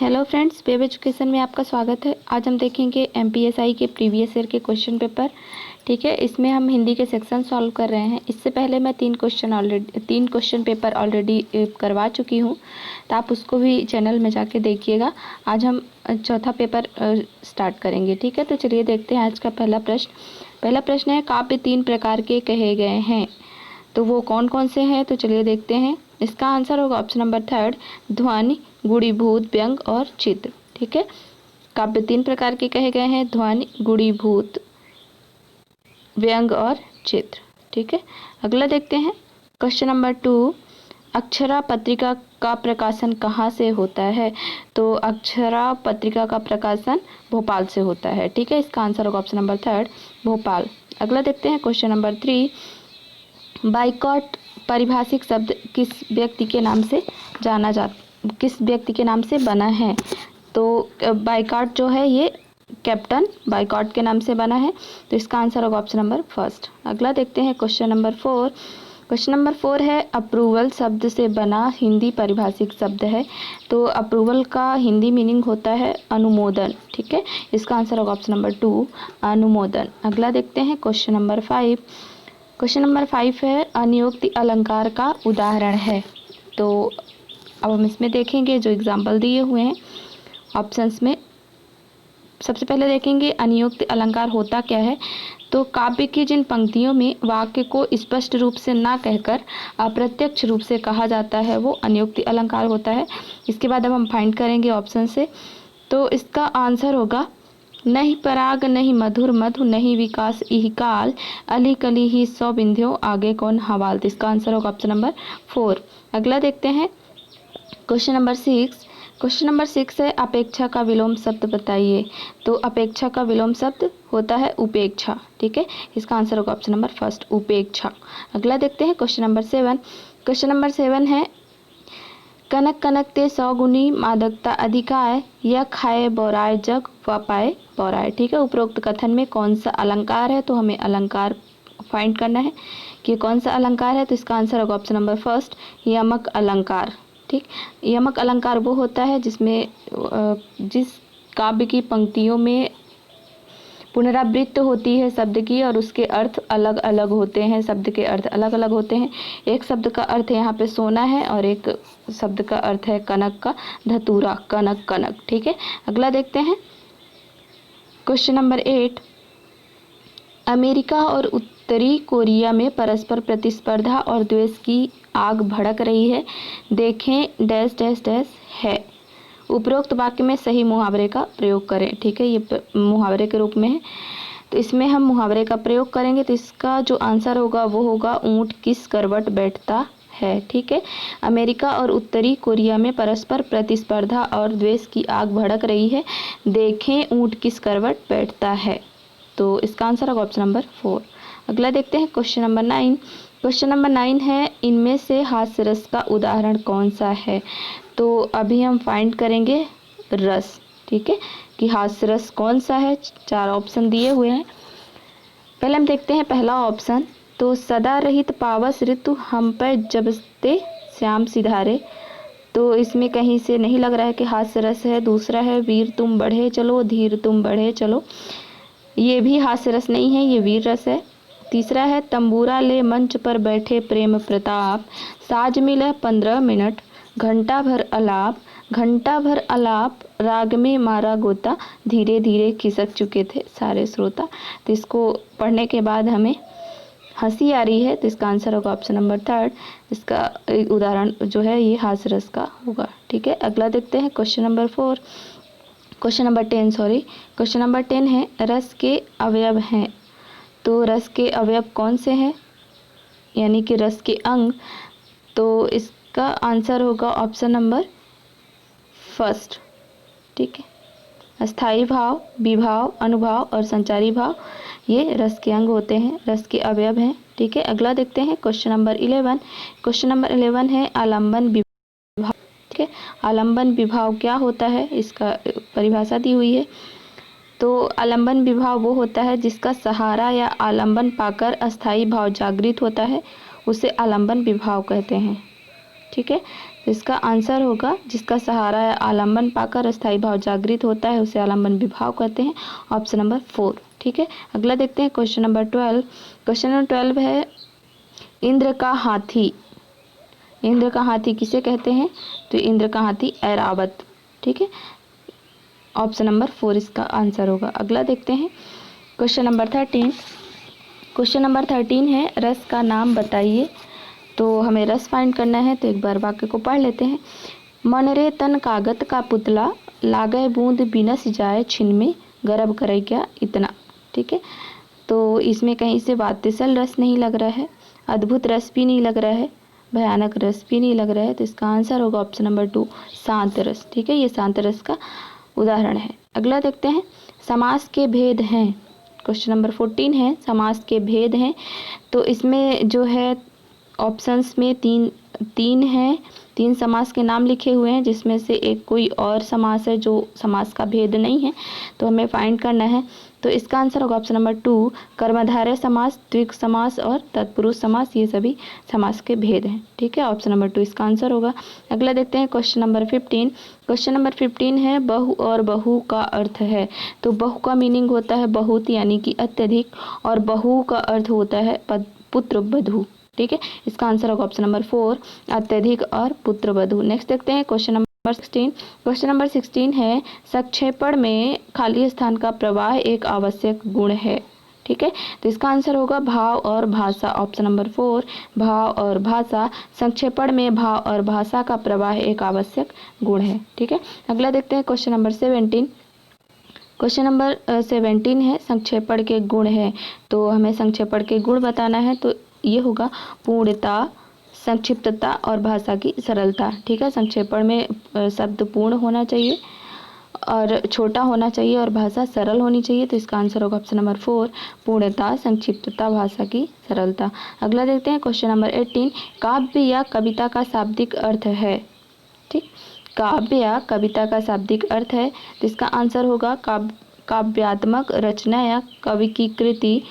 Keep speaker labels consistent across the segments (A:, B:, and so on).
A: Hello friends, web education में आपका स्वागत है। आज हम देखेंगे एमपीएसआई के प्रीवियस ईयर के क्वेश्चन पेपर। ठीक है, इसमें हम हिंदी के सेक्शन सॉल्व कर रहे हैं। इससे पहले मैं तीन क्वेश्चन पेपर ऑलरेडी करवा चुकी हूँ, तो आप उसको भी चैनल में जाके देखिएगा। आज हम चौथा पेपर स्टार्ट करेंगे। ठीक है, तो चलिए देखते हैं आज का पहला प्रश्न है, काव्य तीन प्रकार के कहे गए हैं, तो वो कौन कौन से हैं, तो चलिए देखते हैं। इसका आंसर होगा ऑप्शन नंबर 3, ध्वनि, गुणीभूत, व्यंग और चित्र। ठीक है, काव्य तीन प्रकार के कहे गए हैं, ध्वनि, गुणीभूत, व्यंग और चित्र। ठीक है, अगला देखते हैं क्वेश्चन नंबर 2, अक्षरा पत्रिका का प्रकाशन कहाँ से होता है, तो अक्षरा पत्रिका का प्रकाशन भोपाल से होता है। ठीक है, इसका आंसर होगा ऑप्शन नंबर 3, भोपाल। अगला देखते हैं क्वेश्चन नंबर 3, बाइकॉट पारिभाषिक शब्द किस व्यक्ति के नाम से बना है, तो बाइकॉट जो है ये कैप्टन बाइकॉट के नाम से बना है, तो इसका आंसर होगा ऑप्शन नंबर 1। अगला देखते हैं क्वेश्चन नंबर 4। क्वेश्चन नंबर 4 है, अप्रूवल शब्द से बना हिंदी पारिभाषिक शब्द है, तो अप्रूवल का हिंदी मीनिंग होता है अनुमोदन। ठीक है, इसका आंसर होगा ऑप्शन नंबर 2, अनुमोदन। अगला देखते हैं क्वेश्चन नंबर 5। क्वेश्चन नंबर 5 है, अनियोक्ति अलंकार का उदाहरण है, तो अब हम इसमें देखेंगे जो एग्जाम्पल दिए हुए हैं ऑप्शंस में। सबसे पहले देखेंगे अनियोक्ति अलंकार होता क्या है, तो काव्य की जिन पंक्तियों में वाक्य को स्पष्ट रूप से ना कहकर अप्रत्यक्ष रूप से कहा जाता है वो अनियोक्ति अलंकार होता है। इसके बाद अब हम फाइंड करेंगे ऑप्शन से, तो इसका आंसर होगा नहीं पराग नहीं मधुर मधु नहीं विकास इह काल अली कली ही सौ बिंध्यो आगे कौन हवाल, तो इसका आंसर होगा ऑप्शन नंबर 4। अगला देखते हैं क्वेश्चन नंबर 6। क्वेश्चन नंबर 6 है, अपेक्षा का विलोम शब्द बताइए, तो अपेक्षा का विलोम शब्द होता है उपेक्षा। ठीक है, इसका आंसर होगा ऑप्शन नंबर 1, उपेक्षा। अगला देखते हैं क्वेश्चन नंबर 7। क्वेश्चन नंबर 7 है, कनक कनक ते 100 गुनी मादकता अधिकाय यह खाए बौराए जग व पाए बौराए। ठीक है, उपरोक्त कथन में कौन सा अलंकार है, तो हमें अलंकार फाइंड करना है कि कौन सा अलंकार है, तो इसका आंसर होगा ऑप्शन नंबर 1, यमक अलंकार। ठीक, यमक अलंकार वो होता है जिसमें जिस काव्य की पंक्तियों में पुनरावृत्ति होती है शब्द की और उसके अर्थ अलग अलग होते हैं, शब्द के अर्थ अलग अलग होते हैं। एक शब्द का अर्थ यहाँ पे सोना है और एक शब्द का अर्थ है कनक का, धतूरा, कनक कनक। ठीक है, अगला देखते हैं क्वेश्चन नंबर 8। अमेरिका और उत्तरी कोरिया में परस्पर प्रतिस्पर्धा और द्वेष की आग भड़क रही है, देखें डैश डैश डैश है, उपरोक्त वाक्य में सही मुहावरे का प्रयोग करें। ठीक है, ये मुहावरे के रूप में है, तो इसमें हम मुहावरे का प्रयोग करेंगे, तो इसका जो आंसर होगा वो होगा ऊंट किस करवट बैठता है। ठीक है, अमेरिका और उत्तरी कोरिया में परस्पर प्रतिस्पर्धा और द्वेष की आग भड़क रही है, देखें ऊंट किस करवट बैठता है, तो इसका आंसर होगा ऑप्शन नंबर 4। अगला देखते हैं क्वेश्चन नंबर 9। क्वेश्चन नंबर 9 है, इनमें से हास्य रस का उदाहरण कौन सा है, तो अभी हम फाइंड करेंगे रस। ठीक है, कि हास्य रस कौन सा है, 4 ऑप्शन दिए हुए हैं। पहले हम देखते हैं पहला ऑप्शन, तो सदा रहित पावस ऋतु हम पर जबते श्याम सिधारे, तो इसमें कहीं से नहीं लग रहा है कि हास्य रस है। दूसरा है वीर तुम बढ़े चलो धीर तुम बढ़े चलो, ये भी हास्य रस नहीं है, ये वीर रस है। तीसरा है तंबूरा ले मंच पर बैठे प्रेम प्रताप, साज मिले 15 मिनट घंटा भर अलाप राग में मारा गोता, धीरे धीरे खिसक चुके थे सारे श्रोता। तो इसको पढ़ने के बाद हमें हंसी आ रही है, तो इसका आंसर होगा ऑप्शन नंबर 3। इसका उदाहरण जो है ये हास्य रस का होगा। ठीक है, अगला देखते हैं क्वेश्चन नंबर 10 क्वेश्चन नंबर 10 है, रस के अवयव हैं, तो रस के अवयव कौन से हैं, यानी कि रस के अंग, तो इसका आंसर होगा ऑप्शन नंबर 1। ठीक है, अस्थाई भाव, विभाव, अनुभाव और संचारी भाव, ये रस के अंग होते हैं, रस के अवयव हैं। ठीक है, अगला देखते हैं क्वेश्चन नंबर 11। क्वेश्चन नंबर 11 है, आलंबन विभाव। ठीक है, आलंबन विभाव क्या होता है, इसका परिभाषा दी हुई है, तो आलंबन विभाव वो होता है जिसका सहारा या आलंबन पाकर अस्थाई भाव जागृत होता है, उसे आलंबन विभाव कहते हैं। ठीक है, तो इसका आंसर होगा जिसका सहारा या आलम्बन पाकर अस्थायी भाव जागृत होता है उसे आलम्बन विभाव कहते हैं। Option number 4। ठीक है, अगला देखते हैं क्वेश्चन नंबर 12। क्वेश्चन नंबर 12 है इंद्र का हाथी। इंद्र का हाथी किसे कहते हैं? तो इंद्र का हाथी ऐरावत। ठीक है, ऑप्शन नंबर 4 इसका आंसर होगा। अगला देखते हैं क्वेश्चन नंबर 13। क्वेश्चन नंबर 13 है रस का नाम बताइए। तो हमें रस फाइंड करना है, तो एक बार वाक्य को पढ़ लेते हैं। मन रे तन कागत का पुतला, लागे बूंद बिनस जाए छिन में, गर्भ करे क्या इतना। ठीक है, तो इसमें कहीं से वात्यसल रस नहीं लग रहा है, अद्भुत रस भी नहीं लग रहा है, भयानक रस भी नहीं लग रहा है, तो इसका आंसर होगा ऑप्शन नंबर 2 शांत रस। ठीक है, ये शांत रस का उदाहरण है। अगला देखते हैं समास के भेद हैं। क्वेश्चन नंबर 14 है समास के भेद हैं। तो इसमें जो है ऑप्शंस में तीन समास के नाम लिखे हुए हैं, जिसमें से एक कोई और समास है जो समास का भेद नहीं है, तो हमें फाइंड करना है। तो इसका आंसर होगा ऑप्शन नंबर 2 कर्मधारय समास, द्विग समास और तत्पुरुष समास, ये सभी समास के भेद हैं। ठीक है, ऑप्शन नंबर 2 इसका आंसर होगा। अगला देखते हैं क्वेश्चन नंबर 15। क्वेश्चन नंबर 15 है बहु और बहु का अर्थ है। तो बहु का मीनिंग होता है बहुत यानी कि अत्यधिक, और बहु का अर्थ होता है पुत्र वधू। ठीक है, इसका आंसर होगा ऑप्शन नंबर 4 अत्यधिक और पुत्र वधू। नेक्स्ट देखते हैं क्वेश्चन नंबर 16। क्वेश्चन नंबर 16 है संक्षेपण में खाली स्थान का प्रवाह एक आवश्यक गुण है। ठीक है, तो इसका आंसर होगा भाव और भाषा। ऑप्शन नंबर 4 भाव और भाषा। संक्षेपण में भाव और भाषा का प्रवाह एक आवश्यक गुण है। ठीक है, अगला देखते हैं क्वेश्चन नंबर 17। क्वेश्चन नंबर 17 है संक्षेपण के गुण है। तो हमें संक्षेपण के गुण बताना है, तो ये होगा पूर्णता, संक्षिप्तता और भाषा की सरलता। ठीक है, संक्षेपण में शब्द पूर्ण होना चाहिए और छोटा होना चाहिए और भाषा सरल होनी चाहिए, तो इसका आंसर होगा ऑप्शन नंबर 4 पूर्णता, संक्षिप्तता, भाषा की सरलता। अगला देखते हैं क्वेश्चन नंबर 18 काव्य या कविता का शाब्दिक अर्थ है। ठीक, काव्य या कविता का शाब्दिक अर्थ है, तो इसका आंसर होगा काव्यात्मक रचना या कवि की कृति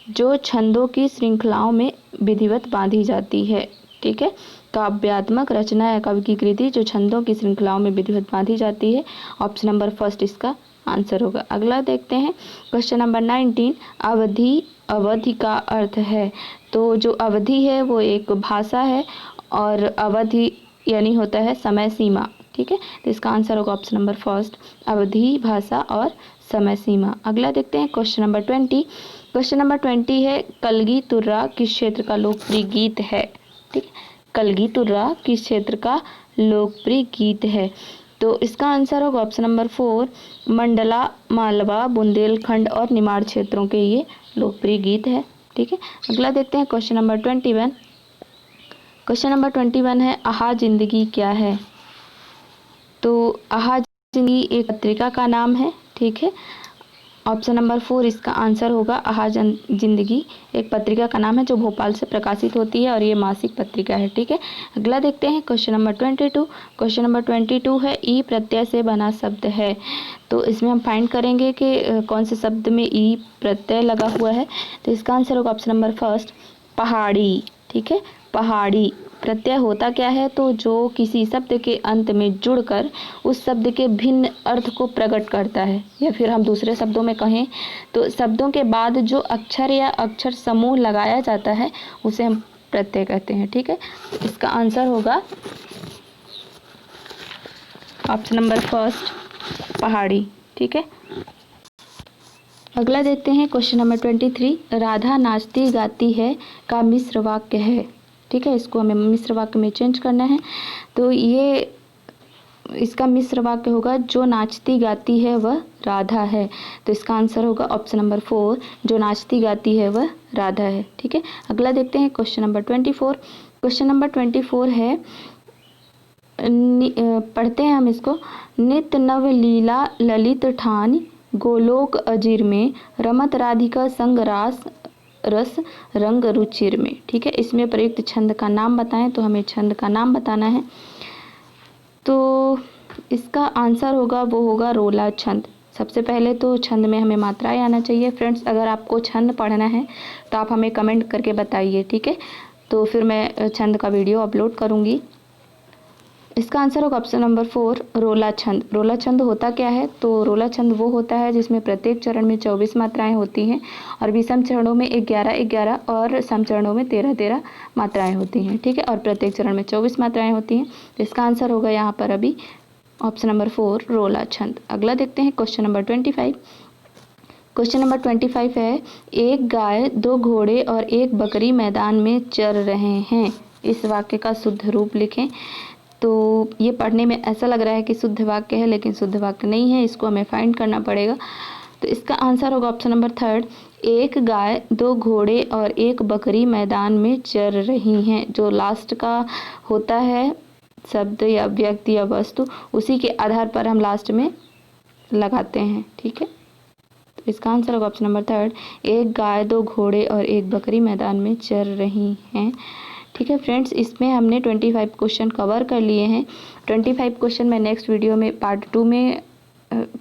A: जो छंदों की श्रृंखलाओं में विधिवत बांधी जाती है। ठीक है, काव्यात्मक रचना या कवि की कृति जो छंदों की श्रृंखलाओं में विधिवत बांधी जाती है। ऑप्शन नंबर 1 इसका आंसर होगा। अगला देखते हैं क्वेश्चन नंबर 19 अवधि। अवधि का अर्थ है, तो जो अवधि है वो एक भाषा है और अवधि यानी होता है समय सीमा। ठीक है, तो इसका आंसर होगा ऑप्शन नंबर 1 अवधि, भाषा और समय सीमा। अगला देखते हैं क्वेश्चन नंबर 20। क्वेश्चन नंबर 20 है कलगी तुर्रा किस क्षेत्र का लोकप्रिय गीत है। ठीक, कलगी तुर्रा किस क्षेत्र का लोकप्रिय गीत है, तो इसका आंसर होगा ऑप्शन नंबर 4 मंडला, मालवा, बुंदेलखंड और निमाड़ क्षेत्रों के ये लोकप्रिय गीत है। ठीक है, अगला देखते हैं क्वेश्चन नंबर 21। क्वेश्चन नंबर 21 है आहा जिंदगी क्या है। तो आहा जिंदगी एक पत्रिका का नाम है। ठीक है, ऑप्शन नंबर 4 इसका आंसर होगा आहा जिंदगी एक पत्रिका का नाम है जो भोपाल से प्रकाशित होती है और ये मासिक पत्रिका है। ठीक है, अगला देखते हैं क्वेश्चन नंबर 22। क्वेश्चन नंबर 22 है ई प्रत्यय से बना शब्द है। तो इसमें हम फाइंड करेंगे कि कौन से शब्द में ई प्रत्यय लगा हुआ है, तो इसका आंसर होगा ऑप्शन नंबर 1 पहाड़ी। ठीक है, पहाड़ी प्रत्यय होता क्या है, तो जो किसी शब्द के अंत में जुड़कर उस शब्द के भिन्न अर्थ को प्रकट करता है, या फिर हम दूसरे शब्दों में कहें तो शब्दों के बाद जो अक्षर या अक्षर समूह लगाया जाता है उसे हम प्रत्यय कहते हैं। ठीक है, इसका आंसर होगा ऑप्शन नंबर 1 पहाड़ी। ठीक है, अगला देखते हैं क्वेश्चन नंबर 23 राधा नाचती गाती है का मिश्र वाक्य है। ठीक है, इसको हमें मिश्र वाक्य में चेंज करना है, तो ये इसका मिश्र वाक्य होगा जो नाचती गाती है वह राधा है। तो इसका आंसर होगा ऑप्शन नंबर 4 जो नाचती गाती है वह राधा है। ठीक है, अगला देखते हैं क्वेश्चन नंबर 24। क्वेश्चन नंबर 24 है पढ़ते हैं हम इसको। नित्य नव लीला ललित ठान गोलोक अजीर में रमत राधिका संग रास रस रंग रुचिर में। ठीक है, इसमें प्रयुक्त छंद का नाम बताएं, तो हमें छंद का नाम बताना है, तो इसका आंसर होगा वो होगा रोला छंद। सबसे पहले तो छंद में हमें मात्राएं आना चाहिए। फ्रेंड्स, अगर आपको छंद पढ़ना है तो आप हमें कमेंट करके बताइए। ठीक है, तो फिर मैं छंद का वीडियो अपलोड करूँगी। इसका आंसर होगा ऑप्शन नंबर 4 रोला छंद। रोला छंद होता क्या है? तो रोला छंद वो होता है जिसमें प्रत्येक चरण में 24 मात्राएं होती हैं और विषम चरणों में 11-11 और सम चरणों में 13-13 मात्राएं होती हैं। ठीक है, और प्रत्येक चरण में 24 मात्राएं होती हैं। तो इसका आंसर होगा यहाँ पर अभी ऑप्शन नंबर 4 रोला छंद। अगला देखते हैं क्वेश्चन नंबर 25। क्वेश्चन नंबर 25 है, एक गाय, 2 घोड़े और 1 बकरी मैदान में चर रहे हैं। इस वाक्य का शुद्ध रूप लिखें। तो ये पढ़ने में ऐसा लग रहा है कि शुद्ध वाक्य है, लेकिन शुद्ध वाक्य नहीं है, इसको हमें फाइंड करना पड़ेगा। तो इसका आंसर होगा ऑप्शन नंबर 3 एक गाय, 2 घोड़े और 1 बकरी मैदान में चर रही हैं। जो लास्ट का होता है शब्द या व्यक्ति या वस्तु, उसी के आधार पर हम लास्ट में लगाते हैं। ठीक है, तो इसका आंसर होगा ऑप्शन नंबर 3 एक गाय, 2 घोड़े और 1 बकरी मैदान में चर रही हैं। ठीक है फ्रेंड्स, इसमें हमने 25 क्वेश्चन कवर कर लिए हैं। 25 क्वेश्चन मैं नेक्स्ट वीडियो में पार्ट 2 में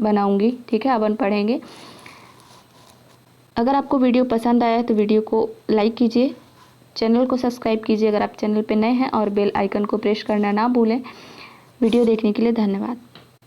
A: बनाऊंगी। ठीक है, अब हम पढ़ेंगे। अगर आपको वीडियो पसंद आया तो वीडियो को लाइक कीजिए, चैनल को सब्सक्राइब कीजिए अगर आप चैनल पे नए हैं, और बेल आइकन को प्रेस करना ना भूलें। वीडियो देखने के लिए धन्यवाद।